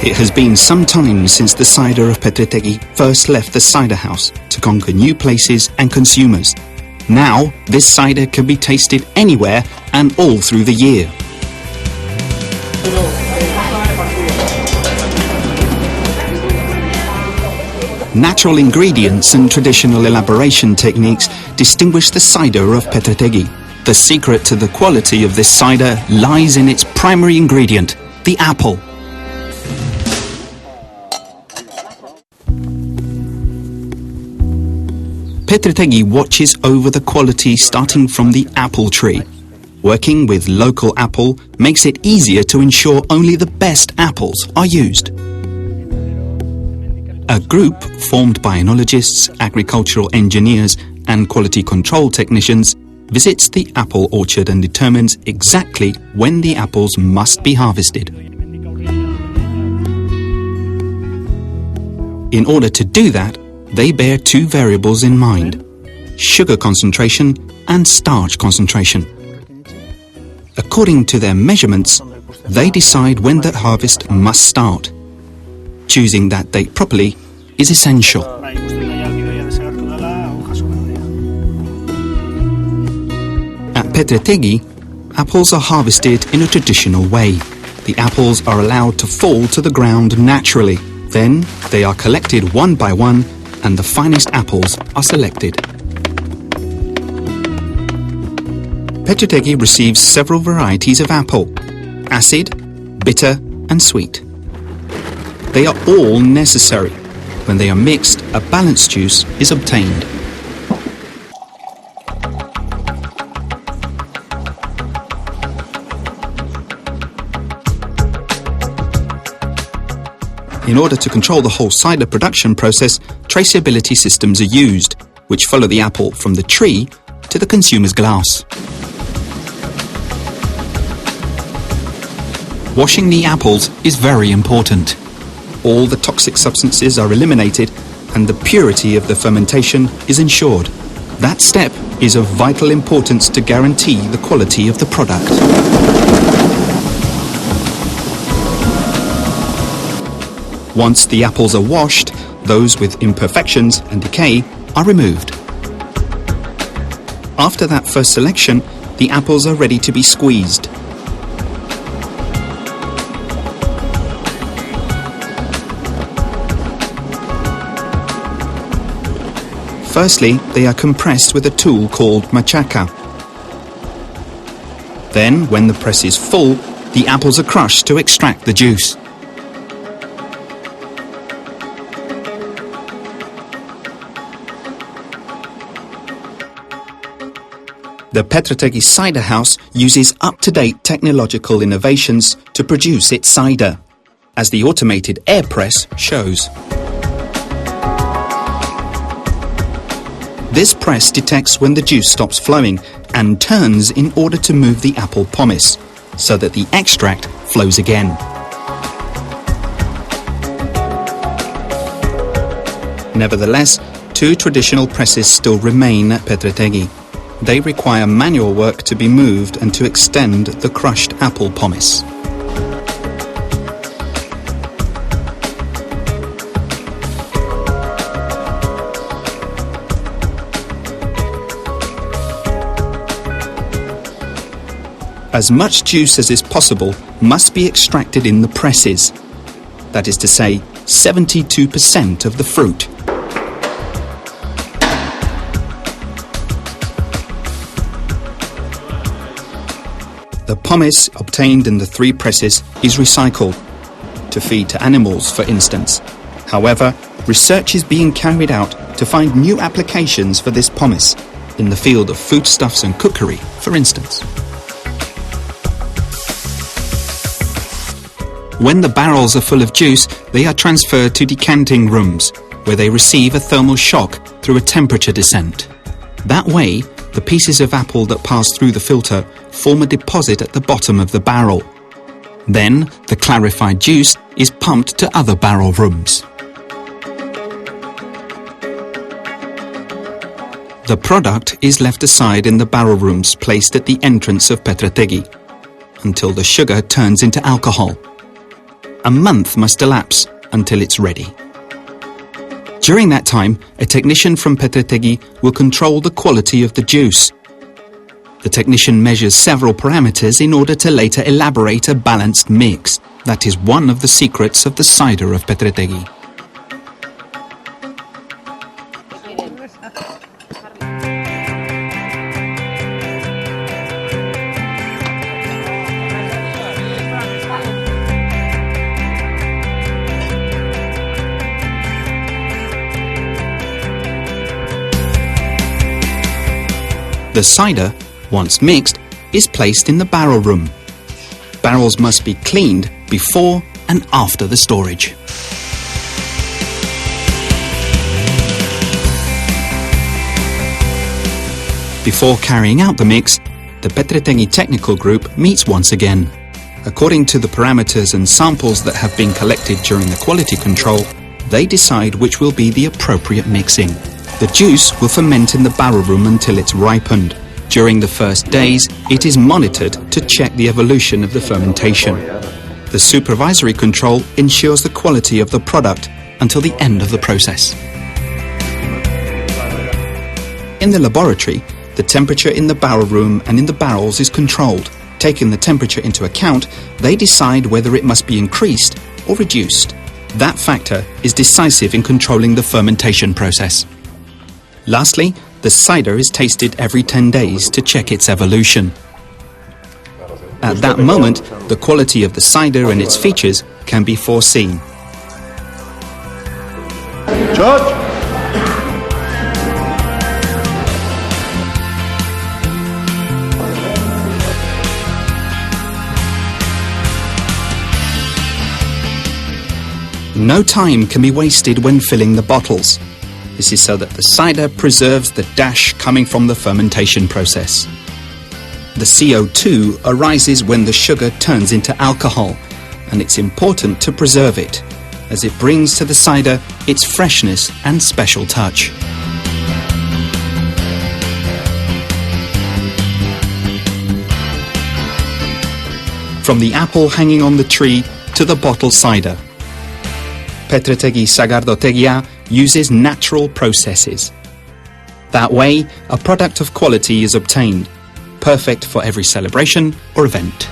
It has been some time since the cider of Petritegi first left the cider house to conquer new places and consumers. Now, this cider can be tasted anywhere and all through the year. Natural ingredients and traditional elaboration techniques distinguish the cider of Petritegi. The secret to the quality of this cider lies in its primary ingredient, the apple. Petritegi watches over the quality starting from the apple tree. Working with local apple makes it easier to ensure only the best apples are used. A group formed by enologists, agricultural engineers and quality control technicians visits the apple orchard and determines exactly when the apples must be harvested. In order to do that, they bear two variables in mind: sugar concentration and starch concentration. According to their measurements, they decide when the harvest must start. Choosing that date properly is essential. At Petritegi, apples are harvested in a traditional way. The apples are allowed to fall to the ground naturally. Then they are collected one by one and the finest apples are selected. Petritegi receives several varieties of apple: acid, bitter and sweet. They are all necessary. When they are mixed, a balanced juice is obtained. In order to control the whole cider production process, traceability systems are used, which follow the apple from the tree to the consumer's glass. Washing the apples is very important. All the toxic substances are eliminated and the purity of the fermentation is ensured. That step is of vital importance to guarantee the quality of the product. Once the apples are washed, those with imperfections and decay are removed. After that first selection, the apples are ready to be squeezed. Firstly, they are compressed with a tool called machaca. Then, when the press is full, the apples are crushed to extract the juice. The Petritegi Cider House uses up-to-date technological innovations to produce its cider, as the automated air press shows. This press detects when the juice stops flowing and turns in order to move the apple pomace, so that the extract flows again. Nevertheless, two traditional presses still remain at Petritegi. They require manual work to be moved and to extend the crushed apple pomace. As much juice as is possible must be extracted in the presses. That is to say, 72% of the fruit. The pomace obtained in the three presses is recycled, to feed to animals, for instance. However, research is being carried out to find new applications for this pomace, in the field of foodstuffs and cookery, for instance. When the barrels are full of juice, they are transferred to decanting rooms, where they receive a thermal shock through a temperature descent. That way, the pieces of apple that pass through the filter form a deposit at the bottom of the barrel. Then, the clarified juice is pumped to other barrel rooms. The product is left aside in the barrel rooms placed at the entrance of Petritegi, until the sugar turns into alcohol. a month must elapse until it's ready. During that time, a technician from Petritegi will control the quality of the juice. The technician measures several parameters in order to later elaborate a balanced mix. That is one of the secrets of the cider of Petritegi. The cider, once mixed, is placed in the barrel room. Barrels must be cleaned before and after the storage. Before carrying out the mix, the Petritegi technical group meets once again. According to the parameters and samples that have been collected during the quality control, they decide which will be the appropriate mixing. The juice will ferment in the barrel room until it's ripened. During the first days, it is monitored to check the evolution of the fermentation. The supervisory control ensures the quality of the product until the end of the process. In the laboratory, the temperature in the barrel room and in the barrels is controlled. Taking the temperature into account, they decide whether it must be increased or reduced. That factor is decisive in controlling the fermentation process. Lastly, the cider is tasted every 10 days to check its evolution. At that moment, the quality of the cider and its features can be foreseen. George? No time can be wasted when filling the bottles. This is so that the cider preserves the dash coming from the fermentation process. The CO2 arises when the sugar turns into alcohol, and it's important to preserve it, as it brings to the cider its freshness and special touch. From the apple hanging on the tree to the bottled cider, Petritegi Sagardotegia uses natural processes. That way, a product of quality is obtained, perfect for every celebration or event.